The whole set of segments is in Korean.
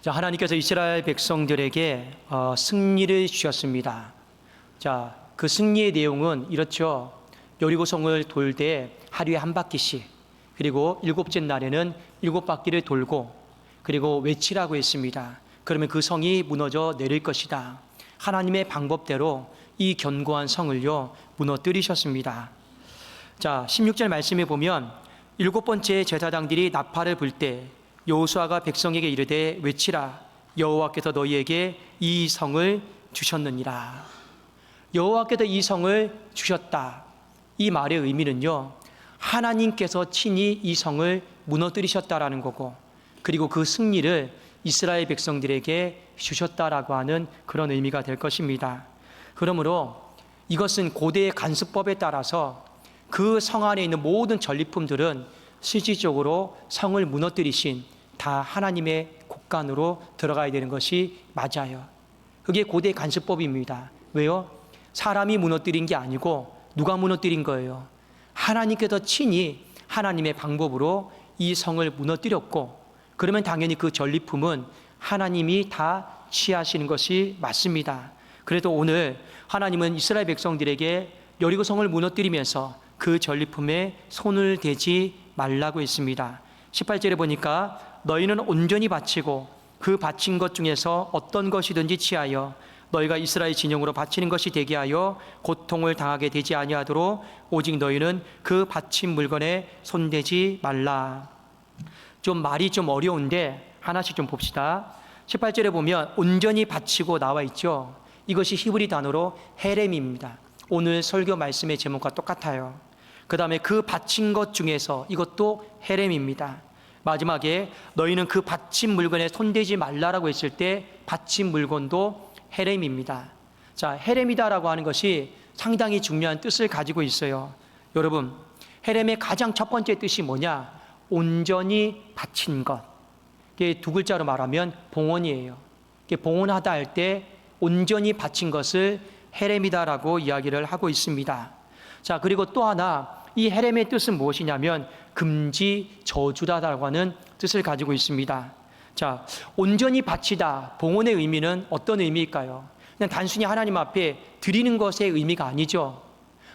자, 하나님께서 이스라엘 백성들에게 승리를 주셨습니다. 자, 그 승리의 내용은 이렇죠. 여리고성을 돌 때 하루에 한 바퀴씩, 그리고 일곱째 날에는 7바퀴를 돌고, 그리고 외치라고 했습니다. 그러면 그 성이 무너져 내릴 것이다. 하나님의 방법대로 이 견고한 성을요 무너뜨리셨습니다. 자, 16절 말씀에 보면 7번째 제사장들이 나팔을 불 때 여호수아가 백성에게 이르되 외치라, 여호와께서 너희에게 이 성을 주셨느니라. 여호와께서 이 성을 주셨다. 이 말의 의미는요, 하나님께서 친히 이 성을 무너뜨리셨다라는 거고, 그리고 그 승리를 이스라엘 백성들에게 주셨다라고 하는 그런 의미가 될 것입니다. 그러므로 이것은 고대의 간수법에 따라서 그 성 안에 있는 모든 전리품들은 실질적으로 성을 무너뜨리신 다 하나님의 곳간으로 들어가야 되는 것이 맞아요. 그게 고대 간수법입니다. 왜요? 사람이 무너뜨린 게 아니고 누가 무너뜨린 거예요? 하나님께서 친히 하나님의 방법으로 이 성을 무너뜨렸고, 그러면 당연히 그 전리품은 하나님이 다 취하시는 것이 맞습니다. 그래도 오늘 하나님은 이스라엘 백성들에게 여리고성을 무너뜨리면서 그 전리품에 손을 대지 말라고 했습니다. 18절에 보니까 너희는 온전히 바치고 그 바친 것 중에서 어떤 것이든지 취하여 너희가 이스라엘 진영으로 바치는 것이 되게 하여 고통을 당하게 되지 아니하도록 오직 너희는 그 바친 물건에 손대지 말라. 좀 말이 좀 어려운데 하나씩 좀 봅시다. 18절에 보면 온전히 바치고 나와 있죠. 이것이 히브리 단어로 헤렘입니다. 오늘 설교 말씀의 제목과 똑같아요. 그 다음에 그 바친 것 중에서, 이것도 헤렘입니다. 마지막에 너희는 그 바친 물건에 손대지 말라라고 했을 때 바친 물건도 헤렘입니다. 자, 헤렘이다라고 하는 것이 상당히 중요한 뜻을 가지고 있어요. 여러분, 헤렘의 가장 첫 번째 뜻이 뭐냐? 온전히 바친 것. 이게 두 글자로 말하면 봉헌이에요. 이게 봉헌하다 할 때 온전히 바친 것을 헤렘이다라고 이야기를 하고 있습니다. 자, 그리고 또 하나, 이 헤렘의 뜻은 무엇이냐면 금지, 저주다라고 하는 뜻을 가지고 있습니다. 자, 온전히 바치다, 봉헌의 의미는 어떤 의미일까요? 그냥 단순히 하나님 앞에 드리는 것의 의미가 아니죠.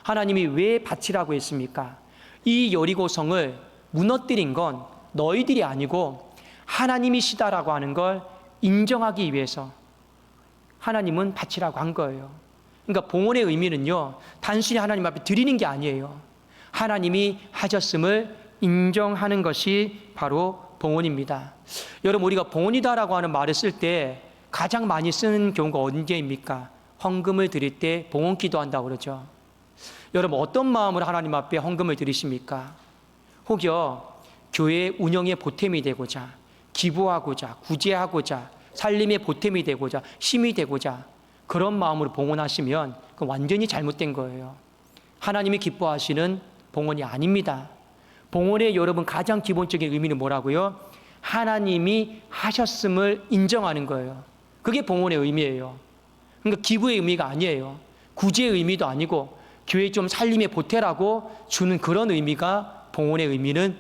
하나님이 왜 바치라고 했습니까? 이 여리고성을 무너뜨린 건 너희들이 아니고 하나님이시다라고 하는 걸 인정하기 위해서 하나님은 바치라고 한 거예요. 그러니까 봉헌의 의미는요, 단순히 하나님 앞에 드리는 게 아니에요. 하나님이 하셨음을 인정하는 것이 바로 봉헌입니다. 여러분, 우리가 봉헌이다라고 하는 말을 쓸 때 가장 많이 쓰는 경우가 언제입니까? 헌금을 드릴 때 봉헌 기도한다고 그러죠. 여러분, 어떤 마음으로 하나님 앞에 헌금을 드리십니까? 혹여 교회 운영의 보탬이 되고자, 기부하고자, 구제하고자, 살림의 보탬이 되고자, 힘이 되고자 그런 마음으로 봉헌하시면 그건 완전히 잘못된 거예요. 하나님이 기뻐하시는 봉헌이 아닙니다. 봉헌의 여러분 가장 기본적인 의미는 뭐라고요? 하나님이 하셨음을 인정하는 거예요. 그게 봉헌의 의미예요. 그러니까 기부의 의미가 아니에요. 구제의 의미도 아니고 교회 좀 살림에 보태라고 주는 그런 의미가 봉헌의 의미는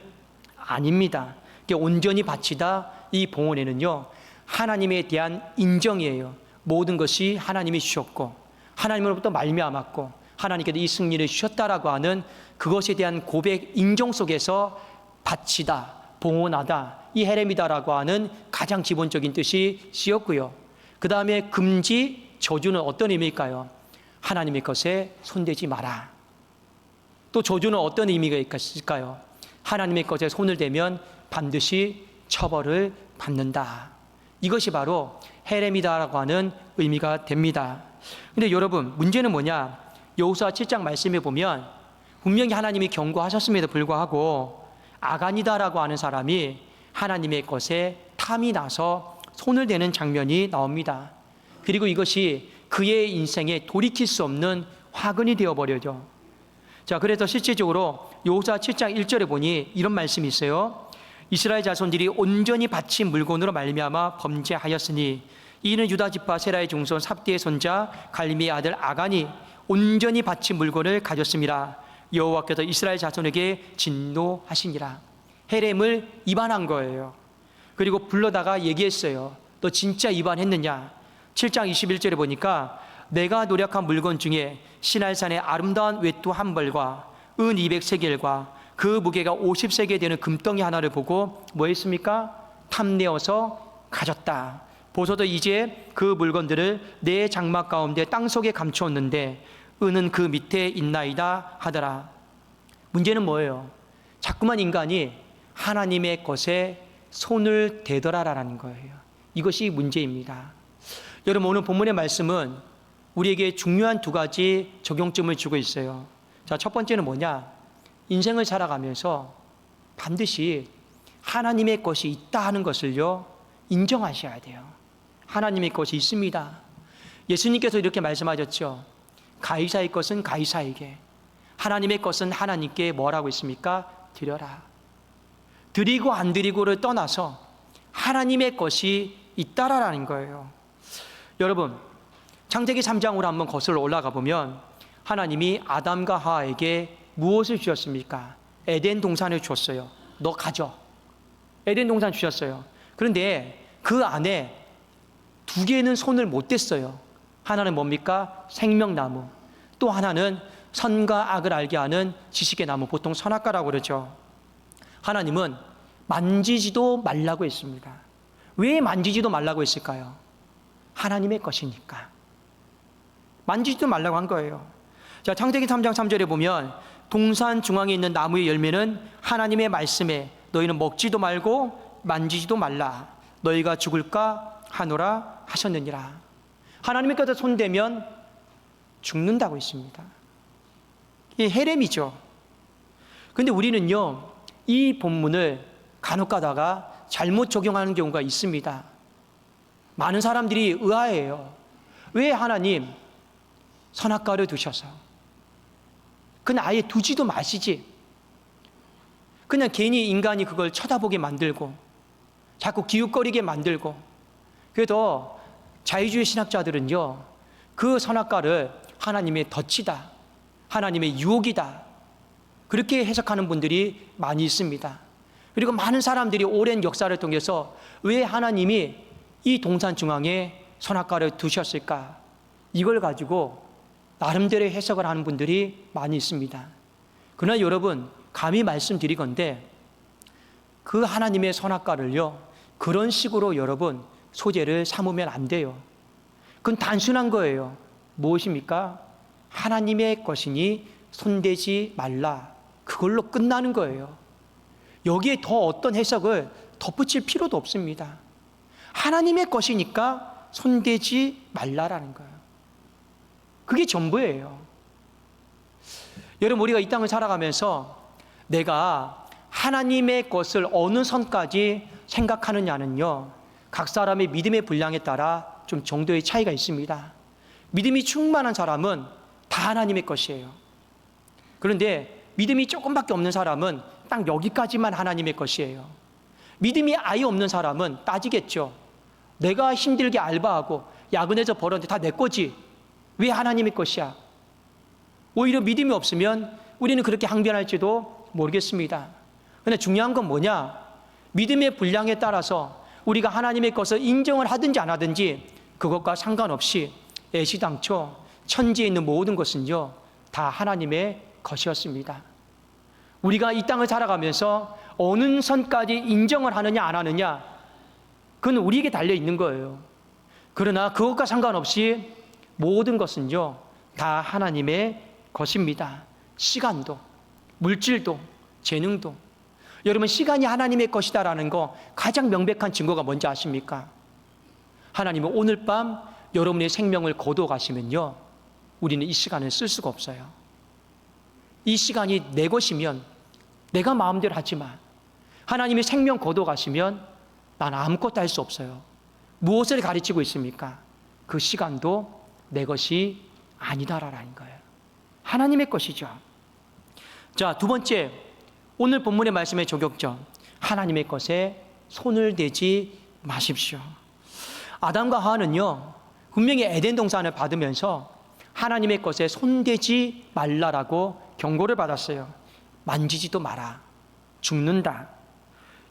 아닙니다. 온전히 바치다, 이 봉헌에는요 하나님에 대한 인정이에요. 모든 것이 하나님이 주셨고 하나님으로부터 말미암았고 하나님께서 이 승리를 주셨다라고 하는 그것에 대한 고백, 인정 속에서 바치다, 봉헌하다, 이 헤렘이다라고 하는 가장 기본적인 뜻이 쓰였고요. 그 다음에 금지, 저주는 어떤 의미일까요? 하나님의 것에 손대지 마라. 또 저주는 어떤 의미가 있을까요? 하나님의 것에 손을 대면 반드시 처벌을 받는다. 이것이 바로 헤렘이다라고 하는 의미가 됩니다. 근데 여러분, 문제는 뭐냐? 여호수아 7장 말씀에 보면 분명히 하나님이 경고하셨음에도 불구하고 아간이다라고 하는 사람이 하나님의 것에 탐이 나서 손을 대는 장면이 나옵니다. 그리고 이것이 그의 인생에 돌이킬 수 없는 화근이 되어버려죠. 자, 그래서 실질적으로 여호수아 7장 1절에 보니 이런 말씀이 있어요. 이스라엘 자손들이 온전히 바친 물건으로 말미암아 범죄하였으니 이는 유다 지파 세라의 중손 삽디의 손자 갈미의 아들 아간이 온전히 바친 물건을 가졌음이라. 여호와께서 이스라엘 자손에게 진노하시니라. 헤렘을 위반한 거예요. 그리고 불러다가 얘기했어요. 너 진짜 위반했느냐? 7장 21절에 보니까 내가 노력한 물건 중에 시날산의 아름다운 외투 한 벌과 은 200세겔과 그 무게가 50세겔 되는 금덩이 하나를 보고 뭐 했습니까? 탐내어서 가졌다. 보소서 이제 그 물건들을 내 장막 가운데 땅속에 감추었는데 은은 그 밑에 있나이다 하더라. 문제는 뭐예요? 자꾸만 인간이 하나님의 것에 손을 대더라라는 거예요. 이것이 문제입니다. 여러분, 오늘 본문의 말씀은 우리에게 중요한 두 가지 적용점을 주고 있어요. 자, 첫 번째는 뭐냐? 인생을 살아가면서 반드시 하나님의 것이 있다 하는 것을요, 인정하셔야 돼요. 하나님의 것이 있습니다. 예수님께서 이렇게 말씀하셨죠. 가이사의 것은 가이사에게, 하나님의 것은 하나님께 뭐라고 있습니까? 드려라. 드리고 안 드리고를 떠나서 하나님의 것이 있다라는 거예요. 여러분, 창세기 3장으로 한번 거슬러 올라가 보면 하나님이 아담과 하와에게 무엇을 주셨습니까? 에덴 동산을 주었어요. 너 가져. 에덴 동산 주셨어요. 그런데 그 안에 두 개는 손을 못 댔어요. 하나는 뭡니까? 생명나무. 또 하나는 선과 악을 알게 하는 지식의 나무, 보통 선악과라고 그러죠. 하나님은 만지지도 말라고 했습니다. 왜 만지지도 말라고 했을까요? 하나님의 것이니까. 만지지도 말라고 한 거예요. 자, 창세기 3장 3절에 보면 동산 중앙에 있는 나무의 열매는 하나님의 말씀에 너희는 먹지도 말고 만지지도 말라. 너희가 죽을까 하노라 하셨느니라. 하나님의 것에 손대면 죽는다고 했습니다. 이게 헤렘이죠. 그런데 우리는요, 이 본문을 간혹 가다가 잘못 적용하는 경우가 있습니다. 많은 사람들이 의아해요. 왜 하나님 선악과를 두셔서? 그냥 아예 두지도 마시지. 그냥 괜히 인간이 그걸 쳐다보게 만들고 자꾸 기웃거리게 만들고. 그래도 자유주의 신학자들은요, 그 선악과를 하나님의 덫이다, 하나님의 유혹이다, 그렇게 해석하는 분들이 많이 있습니다. 그리고 많은 사람들이 오랜 역사를 통해서 왜 하나님이 이 동산 중앙에 선악과를 두셨을까? 이걸 가지고 나름대로 해석을 하는 분들이 많이 있습니다. 그러나 여러분, 감히 말씀드리건대 그 하나님의 선악과를요, 그런 식으로 여러분 소재를 삼으면 안 돼요. 그건 단순한 거예요. 무엇입니까? 하나님의 것이니 손대지 말라. 그걸로 끝나는 거예요. 여기에 더 어떤 해석을 덧붙일 필요도 없습니다. 하나님의 것이니까 손대지 말라라는 거예요. 그게 전부예요. 여러분, 우리가 이 땅을 살아가면서 내가 하나님의 것을 어느 선까지 생각하느냐는요, 각 사람의 믿음의 분량에 따라 좀 정도의 차이가 있습니다. 믿음이 충만한 사람은 다 하나님의 것이에요. 그런데 믿음이 조금밖에 없는 사람은 딱 여기까지만 하나님의 것이에요. 믿음이 아예 없는 사람은 따지겠죠. 내가 힘들게 알바하고 야근해서 벌었는데 다 내 거지. 왜 하나님의 것이야? 오히려 믿음이 없으면 우리는 그렇게 항변할지도 모르겠습니다. 그런데 중요한 건 뭐냐? 믿음의 분량에 따라서 우리가 하나님의 것을 인정을 하든지 안 하든지 그것과 상관없이 애시당초 천지에 있는 모든 것은요, 다 하나님의 것이었습니다. 우리가 이 땅을 살아가면서 어느 선까지 인정을 하느냐 안 하느냐, 그건 우리에게 달려 있는 거예요. 그러나 그것과 상관없이 모든 것은요, 다 하나님의 것입니다. 시간도, 물질도, 재능도. 여러분, 시간이 하나님의 것이다라는 거 가장 명백한 증거가 뭔지 아십니까? 하나님은 오늘 밤 여러분의 생명을 거둬 가시면요, 우리는 이 시간을 쓸 수가 없어요. 이 시간이 내 것이면 내가 마음대로 하지만 하나님이 생명 거둬 가시면 난 아무것도 할 수 없어요. 무엇을 가르치고 있습니까? 그 시간도 내 것이 아니다라는 거예요. 하나님의 것이죠. 자, 두 번째, 오늘 본문의 말씀의 저격점, 하나님의 것에 손을 대지 마십시오. 아담과 하와는요, 분명히 에덴 동산을 받으면서 하나님의 것에 손대지 말라라고 경고를 받았어요. 만지지도 마라. 죽는다.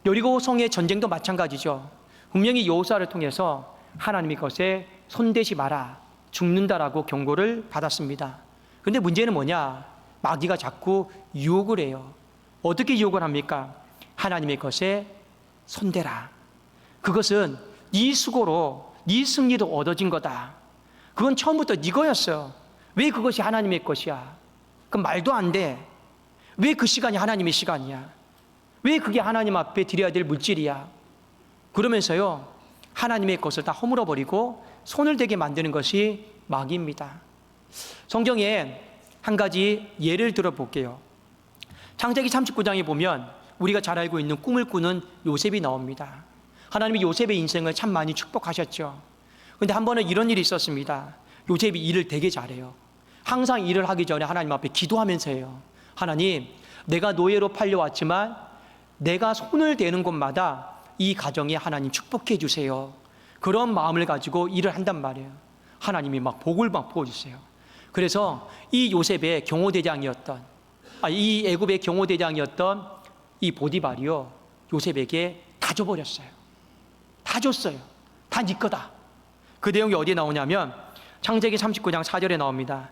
여리고 성의 전쟁도 마찬가지죠. 분명히 여호수아를 통해서 하나님의 것에 손대지 마라, 죽는다라고 경고를 받았습니다. 그런데 문제는 뭐냐? 마귀가 자꾸 유혹을 해요. 어떻게 유혹을 합니까? 하나님의 것에 손대라. 그것은 네 수고로 네 승리로 얻어진 거다. 그건 처음부터 네 거였어요. 왜 그것이 하나님의 것이야? 그럼 말도 안 돼. 왜 그 시간이 하나님의 시간이야? 왜 그게 하나님 앞에 드려야 될 물질이야? 그러면서요, 하나님의 것을 다 허물어버리고 손을 대게 만드는 것이 마귀입니다. 성경에 한 가지 예를 들어볼게요. 창세기 39장에 보면 우리가 잘 알고 있는 꿈을 꾸는 요셉이 나옵니다. 하나님이 요셉의 인생을 참 많이 축복하셨죠. 그런데 한 번은 이런 일이 있었습니다. 요셉이 일을 되게 잘해요. 항상 일을 하기 전에 하나님 앞에 기도하면서 해요. 하나님, 내가 노예로 팔려왔지만 내가 손을 대는 곳마다 이 가정에 하나님 축복해 주세요. 그런 마음을 가지고 일을 한단 말이에요. 하나님이 막 복을 막 부어주세요. 그래서 이 요셉의 경호대장이었던, 이 애굽의 경호대장이었던 이 보디발이요, 요셉에게 다 줘버렸어요. 다 줬어요. 다 네 거다. 그 내용이 어디에 나오냐면 창세기 39장 4절에 나옵니다.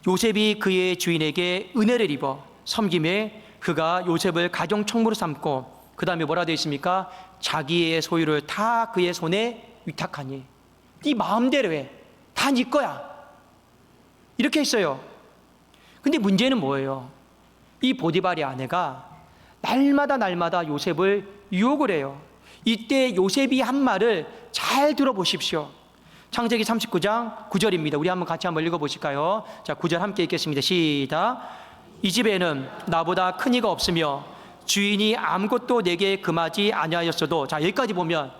요셉이 그의 주인에게 은혜를 입어 섬김에 그가 요셉을 가정 총무로 삼고, 그 다음에 뭐라 되어 있습니까? 자기의 소유를 다 그의 손에 위탁하니 네 마음대로 해. 다 네 거야. 이렇게 했어요. 근데 문제는 뭐예요? 이 보디발의 아내가 날마다 요셉을 유혹을 해요. 이때 요셉이 한 말을 잘 들어보십시오. 창세기 39장 9절입니다. 우리 같이 한번 읽어보실까요? 자, 9절 함께 읽겠습니다. 시작. 이 집에는 나보다 큰 이가 없으며 주인이 아무것도 내게 금하지 아니하였어도, 자, 여기까지 보면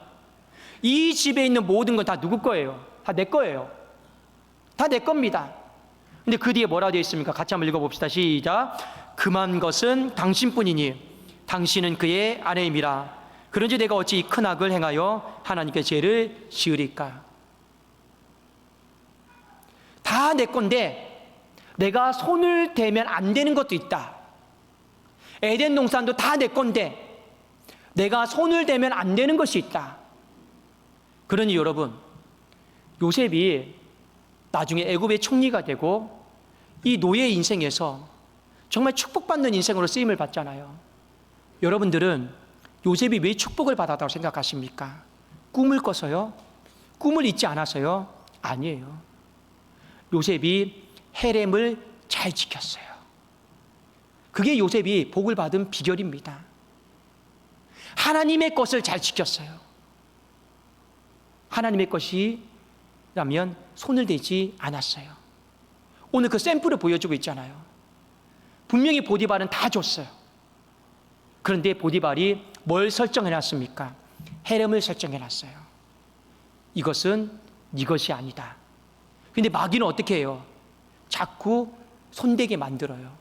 이 집에 있는 모든 건 다 누구 거예요? 다 내 거예요. 다 내 겁니다. 근데 그 뒤에 뭐라 되어 있습니까? 같이 한번 읽어봅시다. 시작. 금한 것은 당신뿐이니 당신은 그의 아내임이라. 그런지 내가 어찌 이 큰 악을 행하여 하나님께 죄를 지으리까? 다 내 건데 내가 손을 대면 안 되는 것도 있다. 에덴 동산도 다 내 건데 내가 손을 대면 안 되는 것이 있다. 그러니 여러분, 요셉이 나중에 애굽의 총리가 되고 이 노예 인생에서 정말 축복받는 인생으로 쓰임을 받잖아요. 여러분들은 요셉이 왜 축복을 받았다고 생각하십니까? 꿈을 꿔서요? 꿈을 잊지 않아서요? 아니에요. 요셉이 헤렘을 잘 지켰어요. 그게 요셉이 복을 받은 비결입니다. 하나님의 것을 잘 지켰어요. 하나님의 것이라면 손을 대지 않았어요. 오늘 그 샘플을 보여주고 있잖아요. 분명히 보디발은 다 줬어요. 그런데 보디발이 뭘 설정해놨습니까? 헤렘을 설정해놨어요. 이것은 네 것이 아니다. 근데 마귀는 어떻게 해요? 자꾸 손대게 만들어요.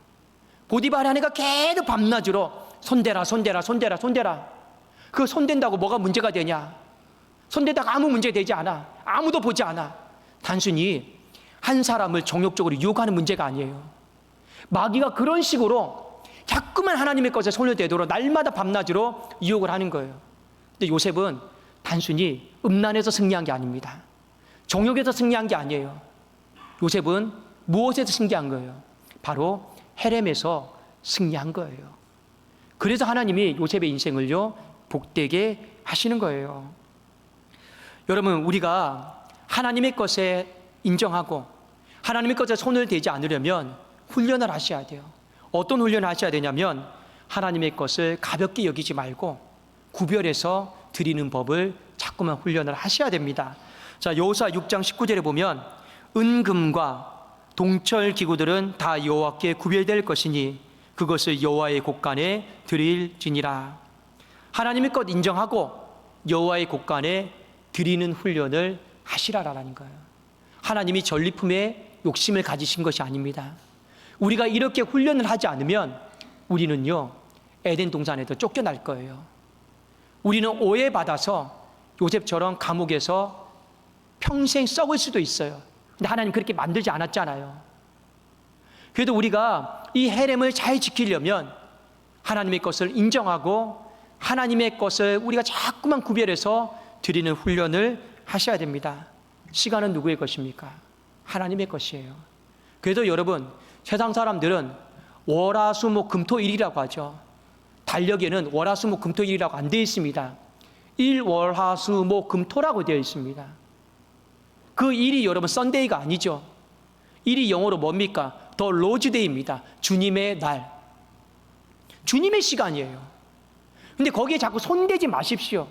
보디발의 아내가 계속 밤낮으로 손대라. 그 손댄다고 뭐가 문제가 되냐? 손대다가 아무 문제 되지 않아. 아무도 보지 않아. 단순히 한 사람을 정욕적으로 유혹하는 문제가 아니에요. 마귀가 그런 식으로 자꾸만 하나님의 것에 손을 대도록 날마다 밤낮으로 유혹을 하는 거예요. 근데 요셉은 단순히 음란에서 승리한 게 아닙니다. 정욕에서 승리한 게 아니에요. 요셉은 무엇에서 승리한 거예요? 바로 헤렘에서 승리한 거예요. 그래서 하나님이 요셉의 인생을요, 복되게 하시는 거예요. 여러분, 우리가 하나님의 것에 인정하고 하나님의 것에 손을 대지 않으려면 훈련을 하셔야 돼요. 어떤 훈련을 하셔야 되냐면 하나님의 것을 가볍게 여기지 말고 구별해서 드리는 법을 자꾸만 훈련을 하셔야 됩니다. 자, 여호수아 6장 19절에 보면 은금과 동철 기구들은 다 여호와께 구별될 것이니 그것을 여호와의 곳간에 드릴지니라. 하나님의 것 인정하고 여호와의 곳간에 드리는 훈련을 하시라라는 거예요. 하나님이 전리품에 욕심을 가지신 것이 아닙니다. 우리가 이렇게 훈련을 하지 않으면 우리는요, 에덴 동산에도 쫓겨날 거예요. 우리는 오해받아서 요셉처럼 감옥에서 평생 썩을 수도 있어요. 근데 하나님 그렇게 만들지 않았잖아요. 그래도 우리가 이 헤렘을 잘 지키려면 하나님의 것을 인정하고 하나님의 것을 우리가 자꾸만 구별해서 드리는 훈련을 하셔야 됩니다. 시간은 누구의 것입니까? 하나님의 것이에요. 그래도 여러분, 세상 사람들은 월화수목금토일이라고 하죠. 달력에는 월화수목금토일이라고 안 되어 있습니다. 일월화수목금토라고 되어 있습니다. 그 일이 여러분 썬데이가 아니죠. 일이 영어로 뭡니까? 더 로즈데이입니다. 주님의 날, 주님의 시간이에요. 근데 거기에 자꾸 손대지 마십시오.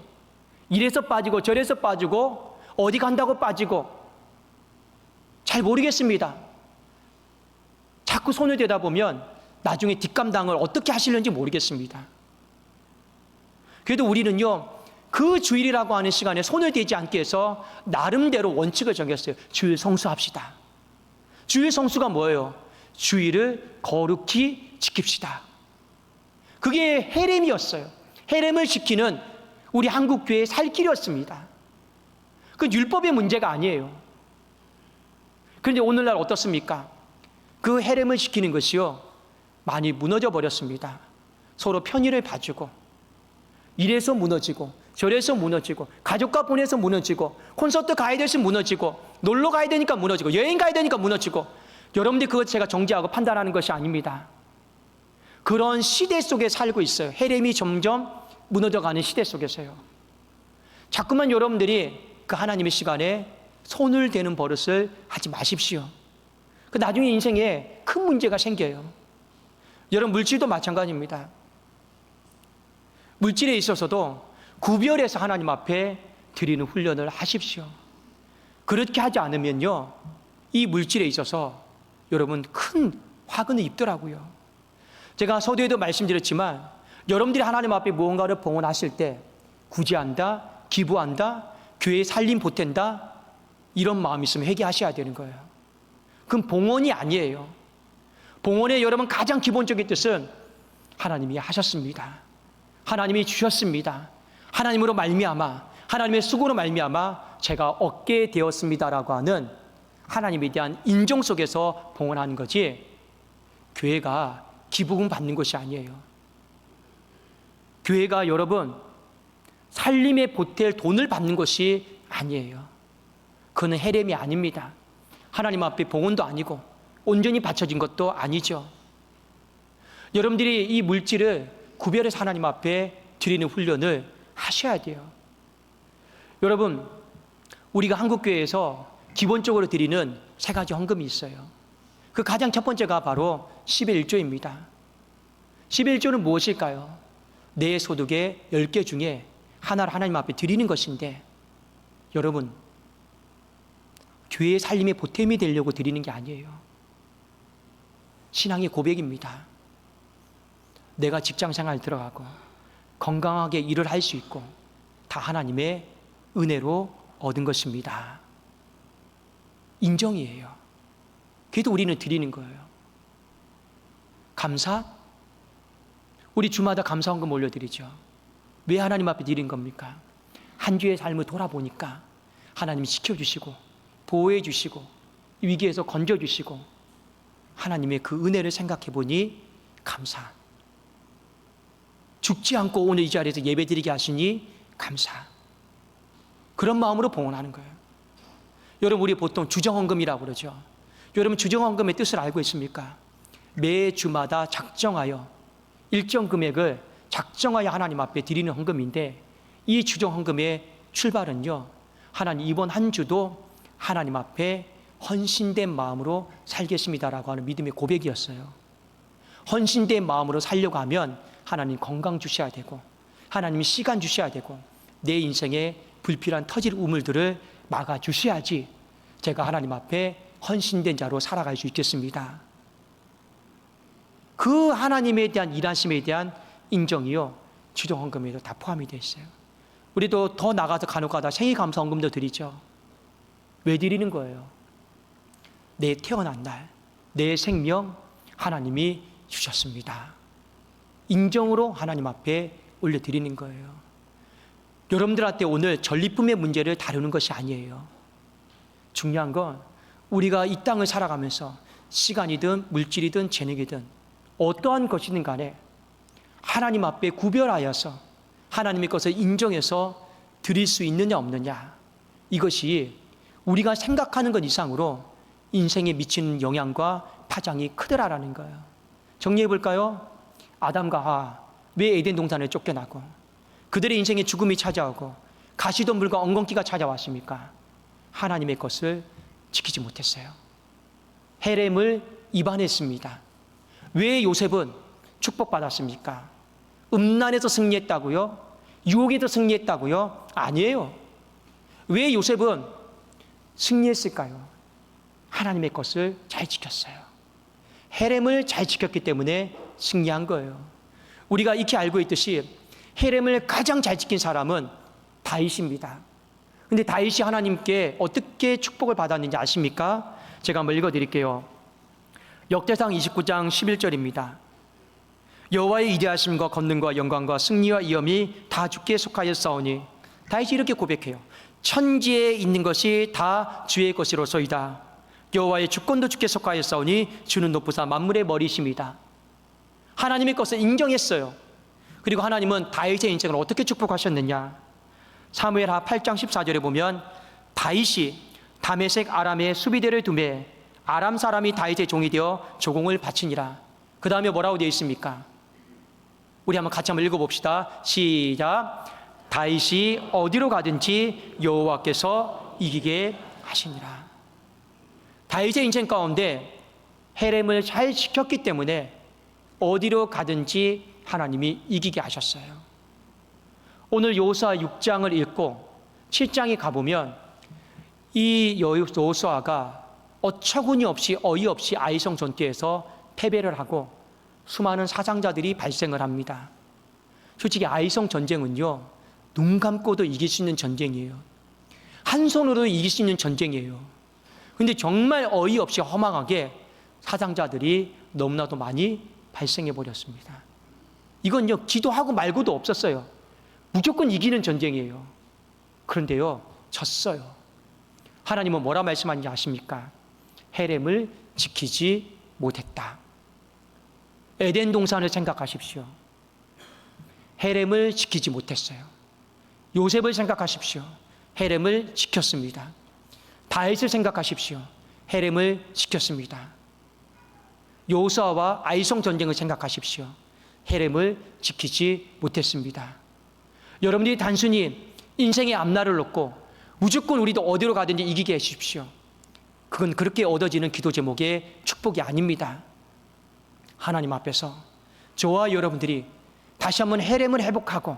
이래서 빠지고 저래서 빠지고 어디 간다고 빠지고 잘 모르겠습니다. 자꾸 손을 대다 보면 나중에 뒷감당을 어떻게 하시는지 모르겠습니다. 그래도 우리는요, 그 주일이라고 하는 시간에 손을 대지 않게 해서 나름대로 원칙을 정했어요. 주일 성수합시다. 주일 성수가 뭐예요? 주일을 거룩히 지킵시다. 그게 헤렘이었어요. 헤렘을 지키는 우리 한국교회의 살 길이었습니다. 그 율법의 문제가 아니에요. 그런데 오늘날 어떻습니까? 그 헤렘을 지키는 것이요, 많이 무너져 버렸습니다. 서로 편의를 봐주고, 이래서 무너지고 저래서 무너지고, 가족과 보내서 무너지고, 콘서트 가야 돼서 무너지고, 놀러 가야 되니까 무너지고, 여행 가야 되니까 무너지고. 여러분들이 그것 제가 정죄하고 판단하는 것이 아닙니다. 그런 시대 속에 살고 있어요. 헤렘이 점점 무너져가는 시대 속에서요. 자꾸만 여러분들이 그 하나님의 시간에 손을 대는 버릇을 하지 마십시오. 그 나중에 인생에 큰 문제가 생겨요. 여러분, 물질도 마찬가지입니다. 물질에 있어서도 구별해서 하나님 앞에 드리는 훈련을 하십시오. 그렇게 하지 않으면요, 이 물질에 있어서 여러분 큰 화근을 입더라고요. 제가 서두에도 말씀드렸지만, 여러분들이 하나님 앞에 무언가를 봉헌하실 때 구제한다, 기부한다, 교회 살림 보탠다, 이런 마음이 있으면 회개하셔야 되는 거예요. 그건 봉헌이 아니에요. 봉헌의 여러분 가장 기본적인 뜻은 하나님이 하셨습니다. 하나님이 주셨습니다. 하나님으로 말미암아, 하나님의 수고로 말미암아 제가 얻게 되었습니다라고 하는 하나님에 대한 인정 속에서 봉헌하는 거지, 교회가 기부금 받는 것이 아니에요. 교회가 여러분 살림에 보탤 돈을 받는 것이 아니에요. 그는 헤렘이 아닙니다. 하나님 앞에 봉헌도 아니고 온전히 바쳐진 것도 아니죠. 여러분들이 이 물질을 구별해서 하나님 앞에 드리는 훈련을 하셔야 돼요. 여러분, 우리가 한국교회에서 기본적으로 드리는 세 가지 헌금이 있어요. 그 가장 첫 번째가 바로 10의 1조입니다. 10의 1조는 무엇일까요? 내 소득의 10개 중에 하나를 하나님 앞에 드리는 것인데, 여러분, 교회의 살림의 보탬이 되려고 드리는 게 아니에요. 신앙의 고백입니다. 내가 직장생활 들어가고 건강하게 일을 할 수 있고 다 하나님의 은혜로 얻은 것입니다. 인정이에요. 그래도 우리는 드리는 거예요. 감사? 우리 주마다 감사헌금 올려드리죠. 왜 하나님 앞에 드린 겁니까? 한 주의 삶을 돌아보니까 하나님이 지켜주시고 보호해 주시고 위기에서 건져주시고 하나님의 그 은혜를 생각해 보니 감사. 죽지 않고 오늘 이 자리에서 예배드리게 하시니 감사. 그런 마음으로 봉헌하는 거예요. 여러분, 우리 보통 주정헌금이라고 그러죠. 여러분, 주정헌금의 뜻을 알고 있습니까? 매 주마다 작정하여 일정 금액을 작정하여 하나님 앞에 드리는 헌금인데, 이 주정헌금의 출발은요, 하나님 이번 한 주도 하나님 앞에 헌신된 마음으로 살겠습니다라고 하는 믿음의 고백이었어요. 헌신된 마음으로 살려고 하면 하나님 건강 주셔야 되고, 하나님 시간 주셔야 되고, 내 인생에 불필요한 터질 우물들을 막아주셔야지 제가 하나님 앞에 헌신된 자로 살아갈 수 있겠습니다. 그 하나님에 대한 일하심에 대한 인정이요, 주정헌금에도 다 포함이 되어 있어요. 우리도 더 나가서 간혹가다 생일감사헌금도 드리죠. 왜 드리는 거예요? 내 태어난 날, 내 생명 하나님이 주셨습니다. 인정으로 하나님 앞에 올려드리는 거예요. 여러분들한테 오늘 전리품의 문제를 다루는 것이 아니에요. 중요한 건 우리가 이 땅을 살아가면서 시간이든 물질이든 재능이든 어떠한 것이든 간에 하나님 앞에 구별하여서 하나님의 것을 인정해서 드릴 수 있느냐 없느냐, 이것이 우리가 생각하는 것 이상으로 인생에 미치는 영향과 파장이 크더라라는 거예요. 정리해 볼까요? 아담과 하와 왜 에덴 동산에 쫓겨나고 그들의 인생에 죽음이 찾아오고 가시덤불과 엉겅퀴가 찾아왔습니까? 하나님의 것을 지키지 못했어요. 헤렘을 위반했습니다. 왜 요셉은 축복받았습니까? 음란에서 승리했다고요? 유혹에서 승리했다고요? 아니에요. 왜 요셉은 승리했을까요? 하나님의 것을 잘 지켰어요. 헤렘을 잘 지켰기 때문에 승리한 거예요. 우리가 익히 알고 있듯이 헤렘을 가장 잘 지킨 사람은 다윗입니다. 근데 다윗이 하나님께 어떻게 축복을 받았는지 아십니까? 제가 한번 읽어드릴게요. 역대상 29장 11절입니다. 여호와의 위대하심과 권능과 영광과 승리와 위엄이 다 주께 속하였사오니, 다윗이 이렇게 고백해요. 천지에 있는 것이 다 주의 것이로소이다. 여호와의 주권도 주께 속하였사오니 주는 높으사 만물의 머리이십니다. 하나님의 것을 인정했어요. 그리고 하나님은 다윗의 인생을 어떻게 축복하셨느냐? 사무엘하 8장 14절에 보면 다윗이 다메섹 아람의 수비대를 두매 아람 사람이 다윗의 종이 되어 조공을 바치니라. 그 다음에 뭐라고 되어 있습니까? 우리 한번 같이 한번 읽어봅시다. 시작. 다윗이 어디로 가든지 여호와께서 이기게 하시니라. 다윗의 인생 가운데 헤렘을 잘 지켰기 때문에 어디로 가든지 하나님이 이기게 하셨어요. 오늘 여호수아 6장을 읽고 7장에 가보면 이 여호수아가 어처구니 없이 어이없이 아이성 전투에서 패배를 하고 수많은 사상자들이 발생을 합니다. 솔직히 아이성 전쟁은요, 눈 감고도 이길 수 있는 전쟁이에요. 한 손으로 이길 수 있는 전쟁이에요. 근데 정말 어이없이 허망하게 사상자들이 너무나도 많이 발생해 버렸습니다. 이건요, 기도하고 말고도 없었어요. 무조건 이기는 전쟁이에요. 그런데요, 졌어요. 하나님은 뭐라 말씀하는지 아십니까? 헤렘을 지키지 못했다. 에덴 동산을 생각하십시오. 헤렘을 지키지 못했어요. 요셉을 생각하십시오. 헤렘을 지켰습니다. 다윗을 생각하십시오. 헤렘을 지켰습니다. 여호수아와 아이성 전쟁을 생각하십시오. 헤렘을 지키지 못했습니다. 여러분들이 단순히 인생의 앞날을 놓고 무조건 우리도 어디로 가든지 이기게 해주십시오. 그건 그렇게 얻어지는 기도 제목의 축복이 아닙니다. 하나님 앞에서 저와 여러분들이 다시 한번 헤렘을 회복하고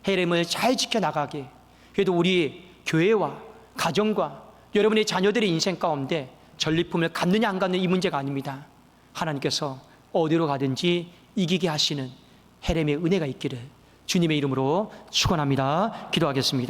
헤렘을 잘 지켜나가게, 그래도 우리 교회와 가정과 여러분의 자녀들의 인생 가운데 전리품을 갖느냐 안 갖느냐 이 문제가 아닙니다. 하나님께서 어디로 가든지 이기게 하시는 헤렘의 은혜가 있기를 주님의 이름으로 축원합니다. 기도하겠습니다.